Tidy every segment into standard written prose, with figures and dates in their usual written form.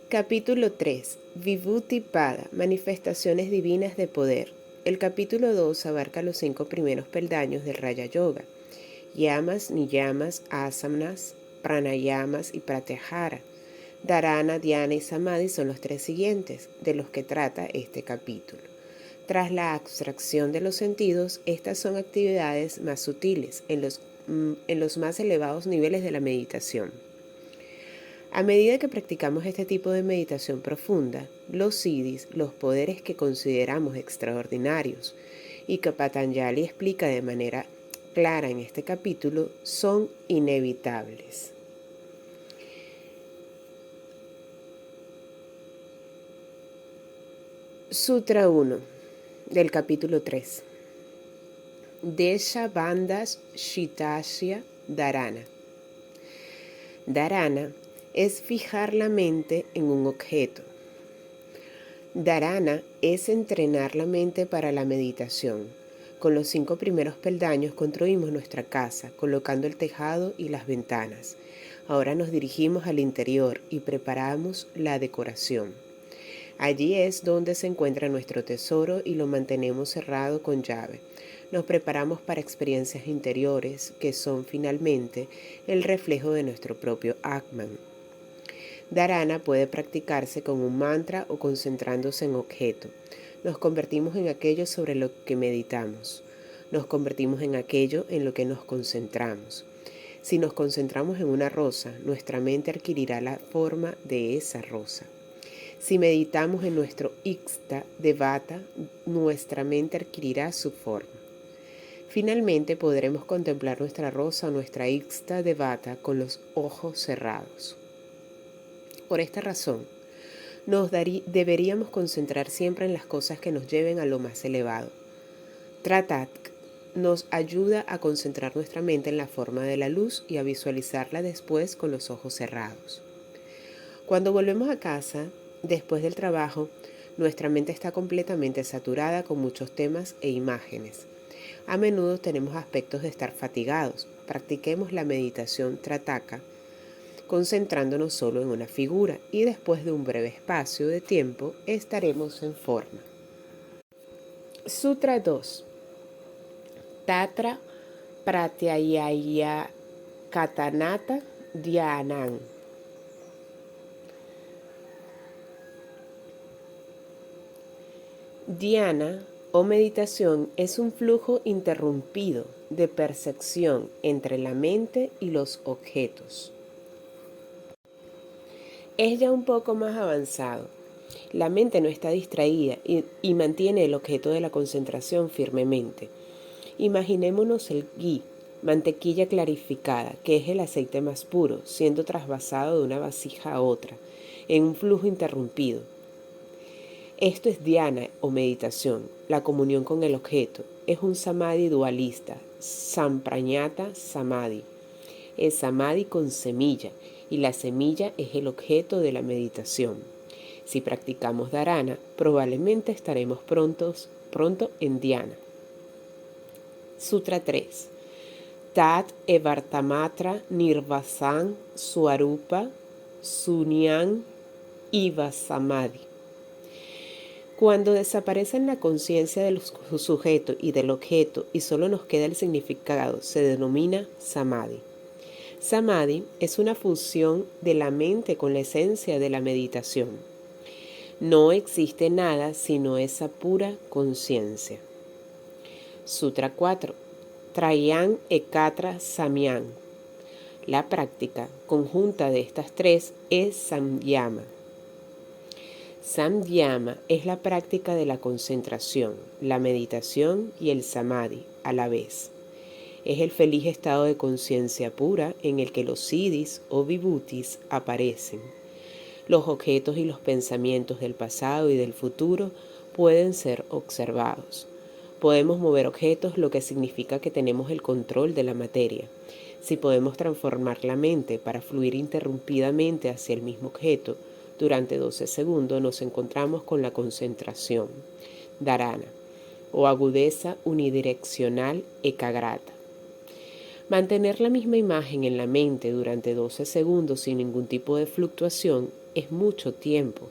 Capítulo 3. Vibhuti-pada, manifestaciones divinas de poder. El capítulo 2 abarca los 5 primeros peldaños del Raya Yoga: yamas, niyamas, asanas, pranayamas y pratyahara. Dharana, dhyana y samadhi son los 3 siguientes, de los que trata este capítulo. Tras la abstracción de los sentidos, estas son actividades más sutiles, en los más elevados niveles de la meditación. A medida que practicamos este tipo de meditación profunda, los siddhis, los poderes que consideramos extraordinarios y que Patanjali explica de manera clara en este capítulo, son inevitables. Sutra 1 del capítulo 3. Desha Bandhas Shitasya Dharana. Dharana es fijar la mente en un objeto. Dharana es entrenar la mente para la meditación. Con los 5 primeros peldaños construimos nuestra casa, colocando el tejado y las ventanas. Ahora nos dirigimos al interior y preparamos la decoración. Allí es donde se encuentra nuestro tesoro y lo mantenemos cerrado con llave. Nos preparamos para experiencias interiores que son finalmente el reflejo de nuestro propio Atman. Dharana puede practicarse con un mantra o concentrándose en objeto. Nos convertimos en aquello sobre lo que meditamos. Nos convertimos en aquello en lo que nos concentramos. Si nos concentramos en una rosa, nuestra mente adquirirá la forma de esa rosa. Si meditamos en nuestro Iksta Devata, nuestra mente adquirirá su forma. Finalmente podremos contemplar nuestra rosa o nuestra Iksta Devata con los ojos cerrados. Por esta razón, deberíamos concentrar siempre en las cosas que nos lleven a lo más elevado. Tratak nos ayuda a concentrar nuestra mente en la forma de la luz y a visualizarla después con los ojos cerrados. Cuando volvemos a casa, después del trabajo, nuestra mente está completamente saturada con muchos temas e imágenes. A menudo tenemos aspectos de estar fatigados. Practiquemos la meditación Trataka, concentrándonos solo en una figura, y después de un breve espacio de tiempo estaremos en forma. Sutra 2. Tatra Pratyayaya Katanata Dhyanam. Dhyana o meditación es un flujo interrumpido de percepción entre la mente y los objetos. Es ya un poco más avanzado. La mente no está distraída y mantiene el objeto de la concentración firmemente. Imaginémonos el ghee, mantequilla clarificada, que es el aceite más puro, siendo trasvasado de una vasija a otra, en un flujo interrumpido. Esto es dhyana o meditación, la comunión con el objeto. Es un samadhi dualista, samprañata samadhi. Es samadhi con semilla, y la semilla es el objeto de la meditación. Si practicamos dharana, probablemente estaremos pronto en dhyana. Sutra 3. Tat evartamatra nirvasan swarupa sunyam iva samadhi. Cuando desaparecen la conciencia del sujeto y del objeto y solo nos queda el significado, se denomina samadhi. Samadhi es una fusión de la mente con la esencia de la meditación. No existe nada sino esa pura conciencia. Sutra 4. Trayam ekatra samyam. La práctica conjunta de estas 3 es samyama. Samyama es la práctica de la concentración, la meditación y el samadhi a la vez. Es el feliz estado de conciencia pura en el que los siddhis o vibhutis aparecen. Los objetos y los pensamientos del pasado y del futuro pueden ser observados. Podemos mover objetos, lo que significa que tenemos el control de la materia. Si podemos transformar la mente para fluir interrumpidamente hacia el mismo objeto, durante 12 segundos nos encontramos con la concentración, dharana, o agudeza unidireccional ekagrata. Mantener la misma imagen en la mente durante 12 segundos sin ningún tipo de fluctuación es mucho tiempo.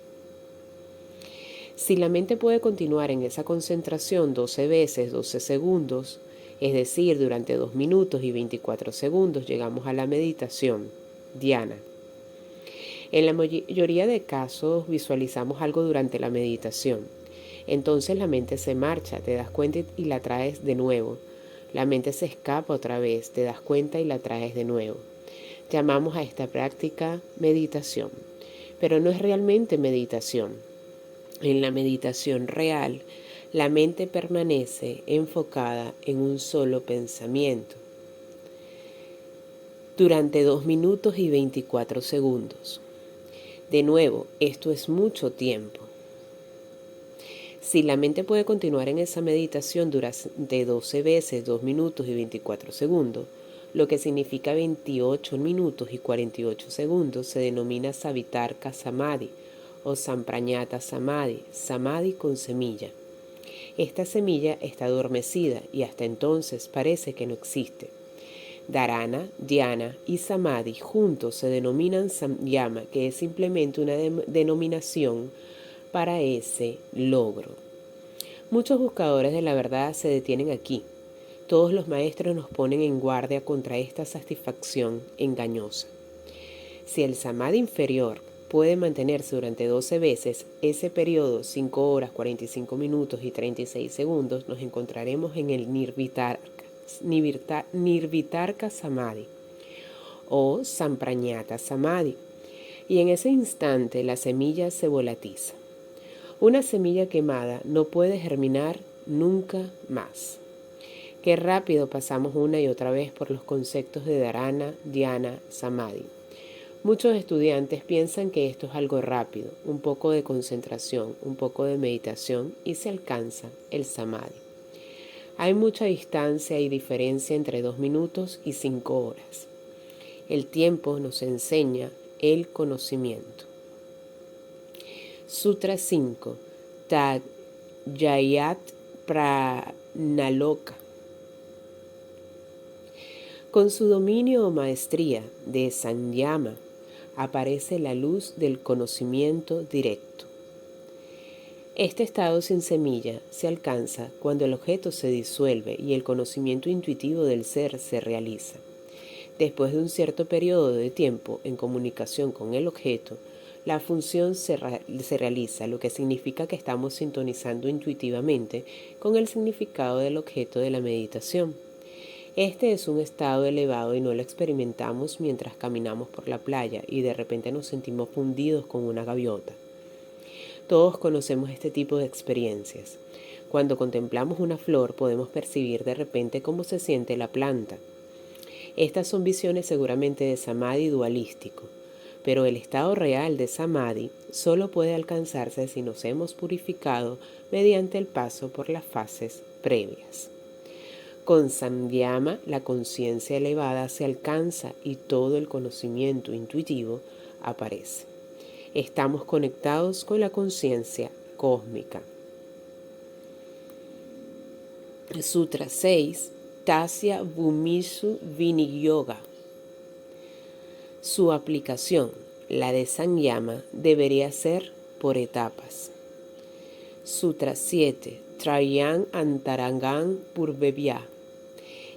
Si la mente puede continuar en esa concentración 12 veces 12 segundos, es decir, durante 2 minutos y 24 segundos, llegamos a la meditación, dhyana. En la mayoría de casos visualizamos algo durante la meditación. Entonces la mente se marcha, te das cuenta y la traes de nuevo. La mente se escapa otra vez, te das cuenta y la traes de nuevo. Llamamos a esta práctica meditación, pero no es realmente meditación. En la meditación real, la mente permanece enfocada en un solo pensamiento durante 2 minutos y 24 segundos. De nuevo, esto es mucho tiempo. Si la mente puede continuar en esa meditación durante 12 veces 2 minutos y 24 segundos, lo que significa 28 minutos y 48 segundos, se denomina Savitarka Samadhi o Samprañata Samadhi, Samadhi con semilla. Esta semilla está adormecida y hasta entonces parece que no existe. Dharana, Dhyana y Samadhi juntos se denominan Samyama, que es simplemente una denominación para ese logro. Muchos buscadores de la verdad se detienen aquí. Todos los maestros nos ponen en guardia contra esta satisfacción engañosa. Si el Samadhi inferior puede mantenerse durante 12 veces ese periodo, 5 horas, 45 minutos y 36 segundos, nos encontraremos en el Nirvitarka Samadhi o Samprañata Samadhi. Y en ese instante la semilla se volatiza. Una semilla quemada no puede germinar nunca más. Qué rápido pasamos una y otra vez por los conceptos de Dharana, Dhyana, Samadhi. Muchos estudiantes piensan que esto es algo rápido, un poco de concentración, un poco de meditación y se alcanza el Samadhi. Hay mucha distancia y diferencia entre 2 minutos y 5 horas. El tiempo nos enseña el conocimiento. Sutra 5. Tad Jayat Pranaloka. Con su dominio o maestría de Samyama aparece la luz del conocimiento directo. Este estado sin semilla se alcanza cuando el objeto se disuelve y el conocimiento intuitivo del ser se realiza. Después de un cierto periodo de tiempo en comunicación con el objeto, la función se realiza, lo que significa que estamos sintonizando intuitivamente con el significado del objeto de la meditación. Este es un estado elevado y no lo experimentamos mientras caminamos por la playa y de repente nos sentimos fundidos con una gaviota. Todos conocemos este tipo de experiencias. Cuando contemplamos una flor podemos percibir de repente cómo se siente la planta. Estas son visiones seguramente de Samadhi dualístico, pero el estado real de Samadhi solo puede alcanzarse si nos hemos purificado mediante el paso por las fases previas. Con Samyama, la conciencia elevada se alcanza y todo el conocimiento intuitivo aparece. Estamos conectados con la conciencia cósmica. Sutra 6. Tasya Bhumisu Viniyoga. Su aplicación, la de Samyama, debería ser por etapas. Sutra 7. Trayang Antarangan Purvebhya.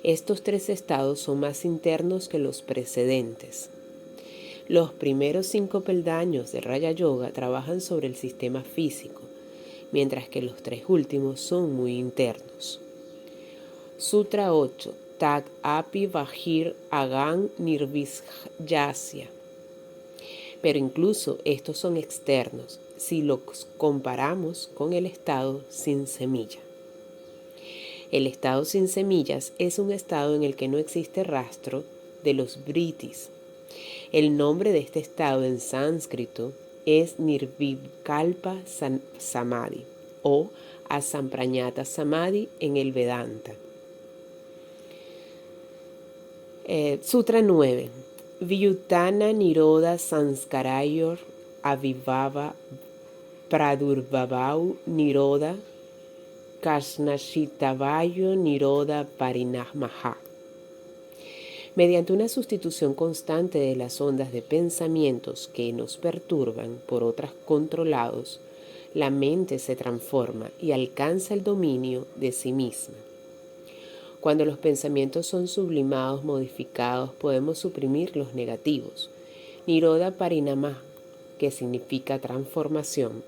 Estos 3 estados son más internos que los precedentes. Los primeros 5 peldaños de Raya Yoga trabajan sobre el sistema físico, mientras que los 3 últimos son muy internos. Sutra 8. Tag Api Vahir Agam Nirvisyasya. Pero incluso estos son externos si los comparamos con el estado sin semilla. El estado sin semillas es un estado en el que no existe rastro de los vritis. El nombre de este estado en sánscrito es Nirvikalpa Samadhi o Asamprañata Samadhi en el Vedanta. Sutra 9. Vyutana Niroda Sanskarayor Avivava Pradurbhavau Niroda Kashnashitavayo Niroda Parinamaha. Mediante una sustitución constante de las ondas de pensamientos que nos perturban por otras controlados, la mente se transforma y alcanza el dominio de sí misma. Cuando los pensamientos son sublimados, modificados, podemos suprimir los negativos. Nirodha Parinama, que significa transformación.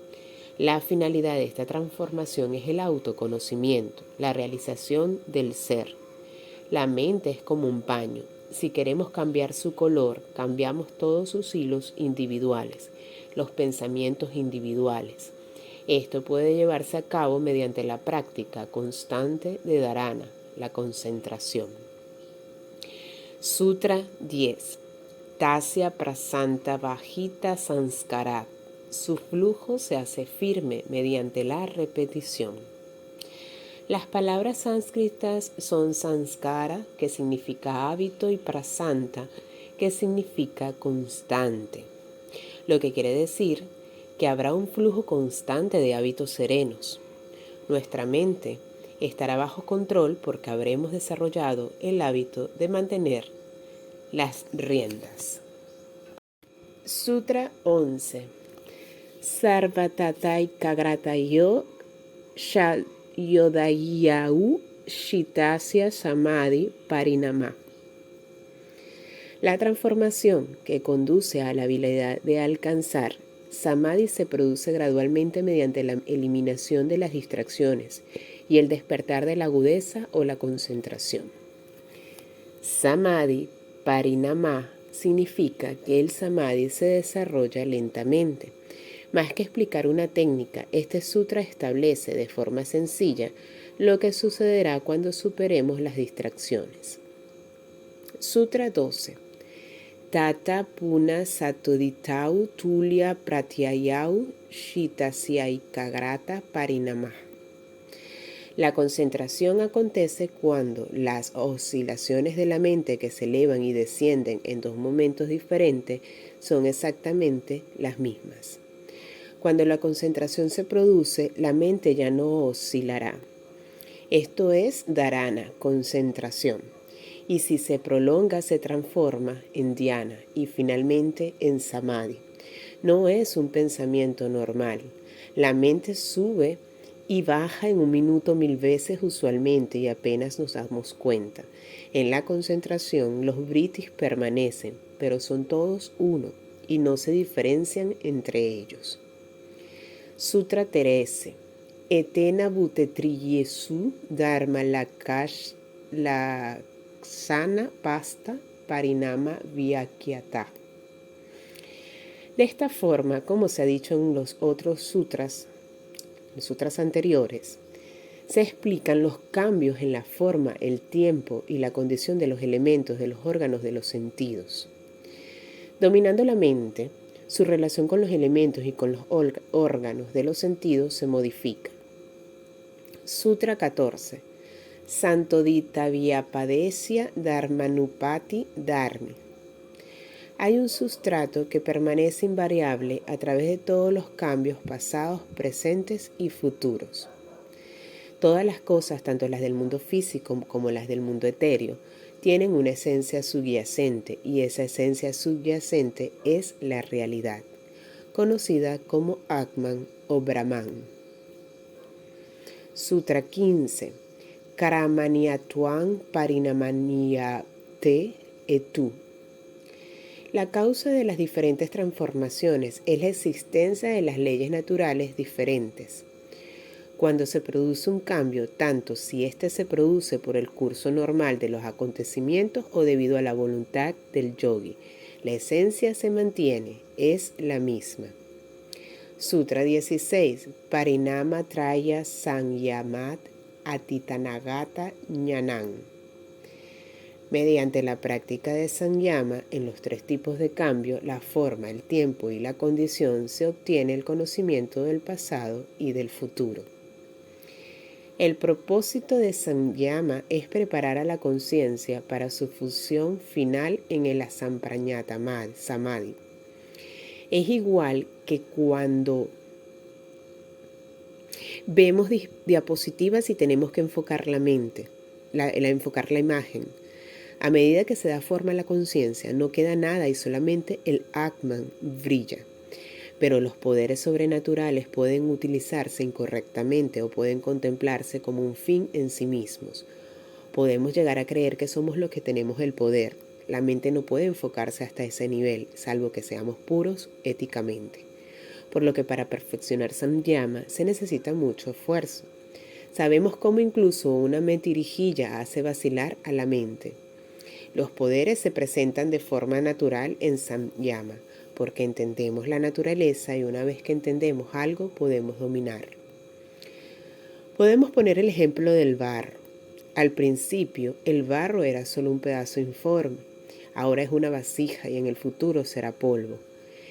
La finalidad de esta transformación es el autoconocimiento, la realización del ser. La mente es como un paño. Si queremos cambiar su color, cambiamos todos sus hilos individuales, los pensamientos individuales. Esto puede llevarse a cabo mediante la práctica constante de dharana, la concentración. Sutra 10. Tasya prasanta bajita sanskarat. Su flujo se hace firme mediante la repetición. Las palabras sánscritas son sanskara, que significa hábito, y prasanta, que significa constante. Lo que quiere decir que habrá un flujo constante de hábitos serenos. Nuestra mente estará bajo control porque habremos desarrollado el hábito de mantener las riendas. Sutra 11. Sarvatatai kagratayo Yodayau Shitasya Samadhi Parinama. La transformación que conduce a la habilidad de alcanzar Samadhi se produce gradualmente mediante la eliminación de las distracciones y el despertar de la agudeza o la concentración. Samadhi Parinama significa que el Samadhi se desarrolla lentamente. Más que explicar una técnica, este sutra establece de forma sencilla lo que sucederá cuando superemos las distracciones. Sutra 12. Tata puna satoditau tulya pratyayau shitasyaicagrata parinama. La concentración acontece cuando las oscilaciones de la mente que se elevan y descienden en dos momentos diferentes son exactamente las mismas. Cuando la concentración se produce, la mente ya no oscilará. Esto es dharana, concentración. Y si se prolonga, se transforma en dhyana y finalmente en samadhi. No es un pensamiento normal. La mente sube y baja en 1 minuto 1000 veces usualmente y apenas nos damos cuenta. En la concentración, los vritis permanecen, pero son todos uno y no se diferencian entre ellos. Sutra 13. Etena Bhutetriyesu Dharma Laksana Pasta Parinama Vyakyata. De esta forma, como se ha dicho en los otros sutras anteriores, se explican los cambios en la forma, el tiempo y la condición de los elementos de los órganos de los sentidos. Dominando la mente, su relación con los elementos y con los órganos de los sentidos se modifica. Sutra 14. Santodita Vyapadesya Dharmanupati Dharmi. Hay un sustrato que permanece invariable a través de todos los cambios pasados, presentes y futuros. Todas las cosas, tanto las del mundo físico como las del mundo etéreo, tienen una esencia subyacente y esa esencia subyacente es la realidad, conocida como Atman o Brahman. Sutra 15. Karamaniatuan parinamaniate etu. La causa de las diferentes transformaciones es la existencia de las leyes naturales diferentes. Cuando se produce un cambio, tanto si éste se produce por el curso normal de los acontecimientos o debido a la voluntad del yogi, la esencia se mantiene, es la misma. Sutra 16. Parinama Traya Sanyamat Atitanagata Ñanan. Mediante la práctica de Sanyama, en los 3 tipos de cambio, la forma, el tiempo y la condición, se obtiene el conocimiento del pasado y del futuro. El propósito de Sanyama es preparar a la conciencia para su fusión final en el Asamprañata Samadhi. Es igual que cuando vemos diapositivas y tenemos que enfocar la mente, enfocar la imagen. A medida que se da forma a la conciencia, no queda nada y solamente el Atman brilla. Pero los poderes sobrenaturales pueden utilizarse incorrectamente o pueden contemplarse como un fin en sí mismos. Podemos llegar a creer que somos los que tenemos el poder. La mente no puede enfocarse hasta ese nivel, salvo que seamos puros éticamente. Por lo que para perfeccionar Samyama se necesita mucho esfuerzo. Sabemos cómo incluso una mentirijilla hace vacilar a la mente. Los poderes se presentan de forma natural en Samyama, porque entendemos la naturaleza y una vez que entendemos algo podemos dominarlo. Podemos poner el ejemplo del barro. Al principio, el barro era solo un pedazo informe, ahora es una vasija y en el futuro será polvo.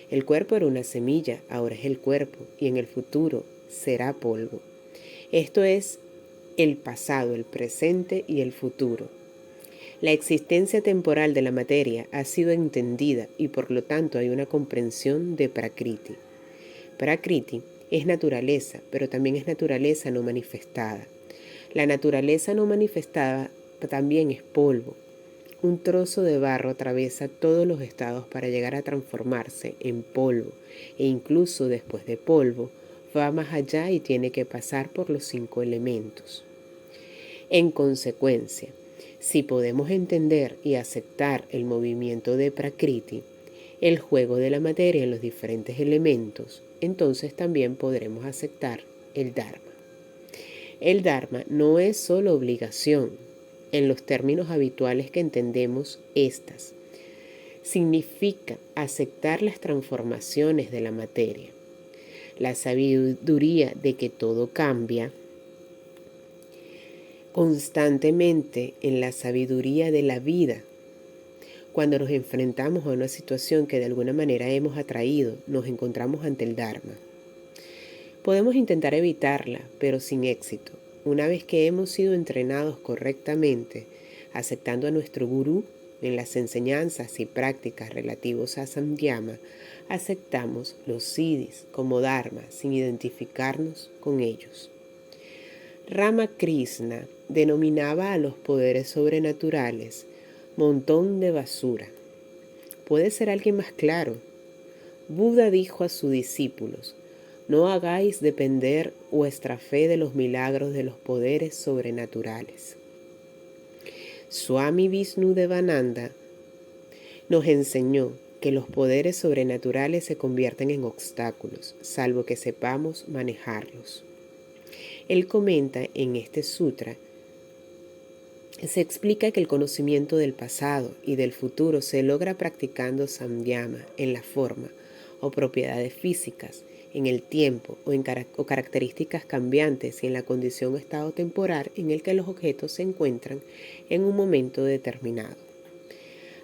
El cuerpo era una semilla, ahora es el cuerpo y en el futuro será polvo. Esto es el pasado, el presente y el futuro. La existencia temporal de la materia ha sido entendida y por lo tanto hay una comprensión de Prakriti. Prakriti es naturaleza, pero también es naturaleza no manifestada. La naturaleza no manifestada también es polvo. Un trozo de barro atraviesa todos los estados para llegar a transformarse en polvo e incluso después de polvo va más allá y tiene que pasar por los 5 elementos. En consecuencia, si podemos entender y aceptar el movimiento de Prakriti, el juego de la materia en los diferentes elementos, entonces también podremos aceptar el Dharma. El Dharma no es solo obligación, en los términos habituales que entendemos estas. Significa aceptar las transformaciones de la materia, la sabiduría de que todo cambia constantemente en la sabiduría de la vida. Cuando nos enfrentamos a una situación que de alguna manera hemos atraído, nos encontramos ante el Dharma. Podemos intentar evitarla, pero sin éxito. Una vez que hemos sido entrenados correctamente, aceptando a nuestro gurú en las enseñanzas y prácticas relativos a Samyama, aceptamos los siddhis como Dharma sin identificarnos con ellos. Ramakrishna denominaba a los poderes sobrenaturales montón de basura. ¿Puede ser alguien más claro? Buda dijo a sus discípulos: no hagáis depender vuestra fe de los milagros de los poderes sobrenaturales. Swami Vishnudevananda nos enseñó que los poderes sobrenaturales se convierten en obstáculos, salvo que sepamos manejarlos. Él comenta en este sutra, se explica que el conocimiento del pasado y del futuro se logra practicando Samyama en la forma o propiedades físicas, en el tiempo o características cambiantes y en la condición o estado temporal en el que los objetos se encuentran en un momento determinado.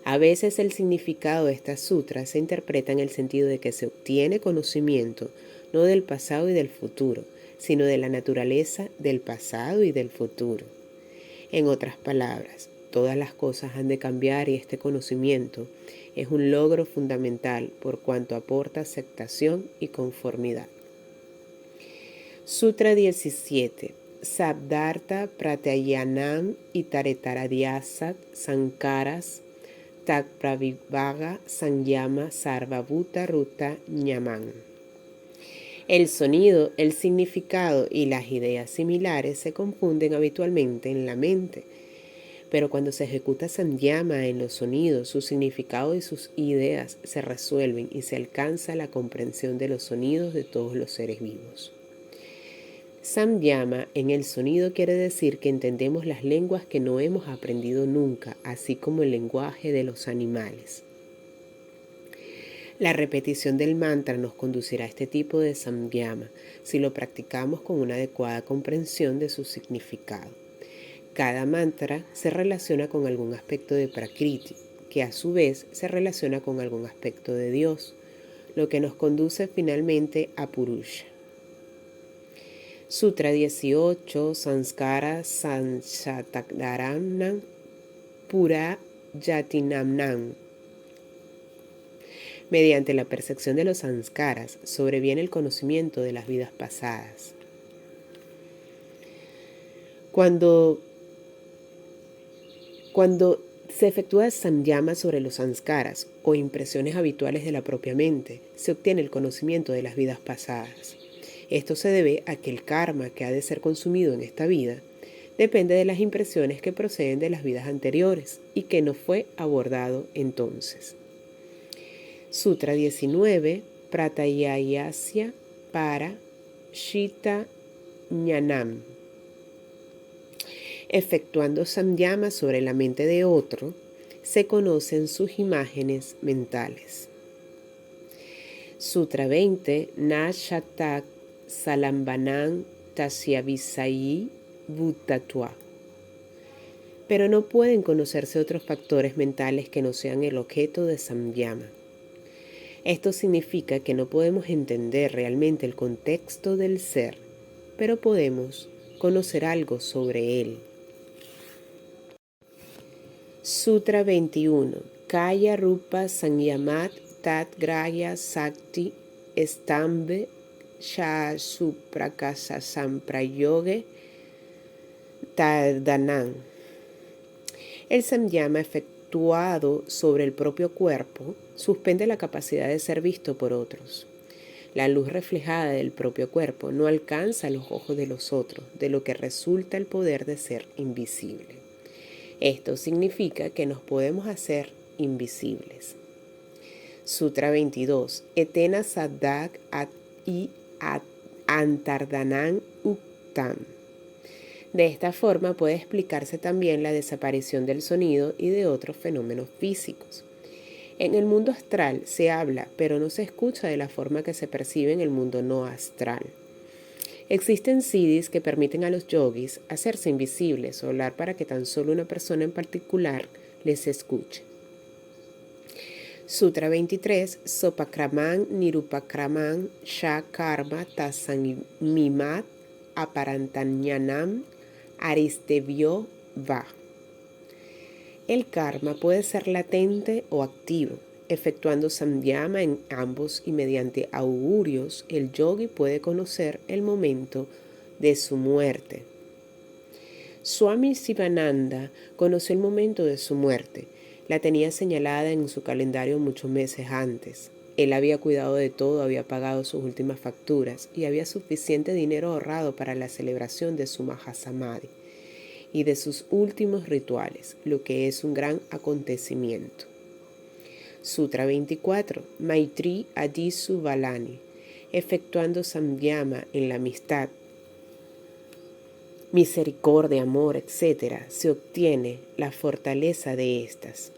A veces el significado de estas sutras se interpreta en el sentido de que se obtiene conocimiento no del pasado y del futuro, sino de la naturaleza del pasado y del futuro. En otras palabras, todas las cosas han de cambiar y este conocimiento es un logro fundamental por cuanto aporta aceptación y conformidad. Sutra 17. Sabdartha Pratyayanam Itaretaradyasat Sankaras Tak Pravivaga Sanyama Sarvabhuta Ruta Ñaman. El sonido, el significado y las ideas similares se confunden habitualmente en la mente, pero cuando se ejecuta Samyama en los sonidos, su significado y sus ideas se resuelven y se alcanza la comprensión de los sonidos de todos los seres vivos. Samyama en el sonido quiere decir que entendemos las lenguas que no hemos aprendido nunca, así como el lenguaje de los animales. La repetición del mantra nos conducirá a este tipo de Samyama si lo practicamos con una adecuada comprensión de su significado. Cada mantra se relaciona con algún aspecto de Prakriti, que a su vez se relaciona con algún aspecto de Dios, lo que nos conduce finalmente a Purusha. Sutra 18, Sanskara Sanshataranam Pura Yatinamnam. Mediante la percepción de los sanskaras sobreviene el conocimiento de las vidas pasadas. Cuando Se efectúa samyama sobre los sanskaras o impresiones habituales de la propia mente. Se obtiene el conocimiento de las vidas pasadas. Esto se debe a que el karma que ha de ser consumido en esta vida depende de las impresiones que proceden de las vidas anteriores y que no fue abordado entonces. Sutra 19, Pratayayasya para Shita Ñanam. Efectuando samyama sobre la mente de otro, se conocen sus imágenes mentales. Sutra 20, Na Shatak Salambanam Tasyavisayi Bhutatua. Pero no pueden conocerse otros factores mentales que no sean el objeto de samyama. Esto significa que no podemos entender realmente el contexto del ser, pero podemos conocer algo sobre él. Sutra 21. Kaya Rupa Sanyamat Tat Graya Sakti Estambe Shasuprakasa Samprayoge Tardanam. El samyama efectuado sobre el propio cuerpo suspende la capacidad de ser visto por otros. La luz reflejada del propio cuerpo no alcanza los ojos de los otros, de lo que resulta el poder de ser invisible. Esto significa que nos podemos hacer invisibles. Sutra 22. Etena Sadak y Antardanam Uktam. De esta forma puede explicarse también la desaparición del sonido y de otros fenómenos físicos. En el mundo astral se habla, pero no se escucha de la forma que se percibe en el mundo no astral. Existen siddhis que permiten a los yogis hacerse invisibles o hablar para que tan solo una persona en particular les escuche. Sutra 23. Sopakraman Nirupakraman Shakarma Tasamimat Aparantanyanam Aristevyo Va. El karma puede ser latente o activo. Efectuando samyama en ambos y mediante augurios, el yogi puede conocer el momento de su muerte. Swami Sivananda conoció el momento de su muerte. La tenía señalada en su calendario muchos meses antes. Él había cuidado de todo, había pagado sus últimas facturas y había suficiente dinero ahorrado para la celebración de su Mahasamadhi y de sus últimos rituales, lo que es un gran acontecimiento. Sutra 24. Maitri Adisu Valani. Efectuando samyama en la amistad, misericordia, amor, etc., se obtiene la fortaleza de estas.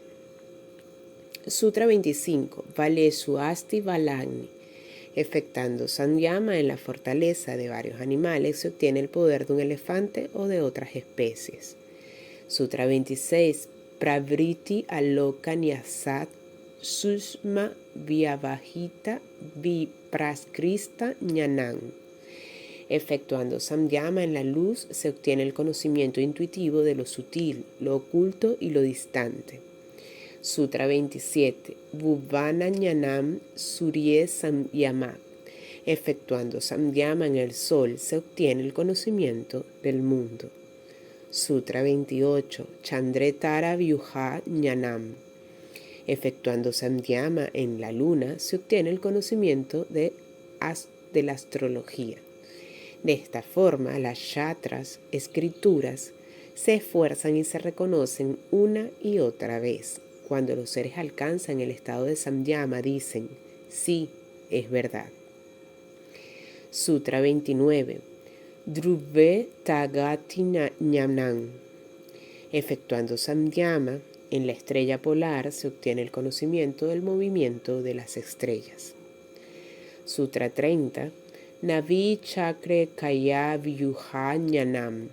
Sutra 25. Valesu Asti Valani. Efectuando samyama en la fortaleza de varios animales, se obtiene el poder de un elefante o de otras especies. Sutra 26. Pravriti Aloka Nyasat Susma Vyavahita Vipraskrista Ñanam. Efectuando samyama en la luz se obtiene el conocimiento intuitivo de lo sutil, lo oculto y lo distante. Sutra 27. Bhuvana Ñanam Surye Samyamat. Efectuando samyama en el sol se obtiene el conocimiento del mundo. Sutra 28. Chandretara Vyuha Ñanam. Efectuando samyama en la luna se obtiene el conocimiento de la astrología. De esta forma, las shatras, escrituras, se esfuerzan y se reconocen una y otra vez. Cuando los seres alcanzan el estado de samyama, dicen, sí, es verdad. Sutra 29. Dhruve Tagati Ñanam. Efectuando samyama en la estrella polar se obtiene el conocimiento del movimiento de las estrellas. Sutra 30. Navi Chakre Kaya Vyuha Ñanam.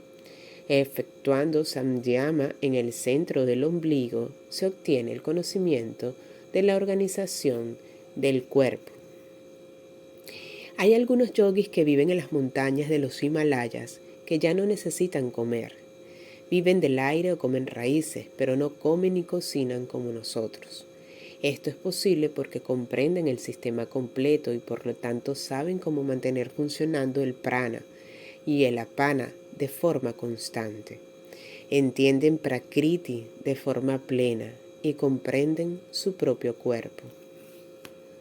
Efectuando samyama en el centro del ombligo se obtiene el conocimiento de la organización del cuerpo. Hay algunos yogis que viven en las montañas de los Himalayas que ya no necesitan comer. Viven del aire o comen raíces, pero no comen ni cocinan como nosotros. Esto es posible porque comprenden el sistema completo y por lo tanto saben cómo mantener funcionando el prana y el apana de forma constante. entienden Prakriti de forma plena y comprenden su propio cuerpo.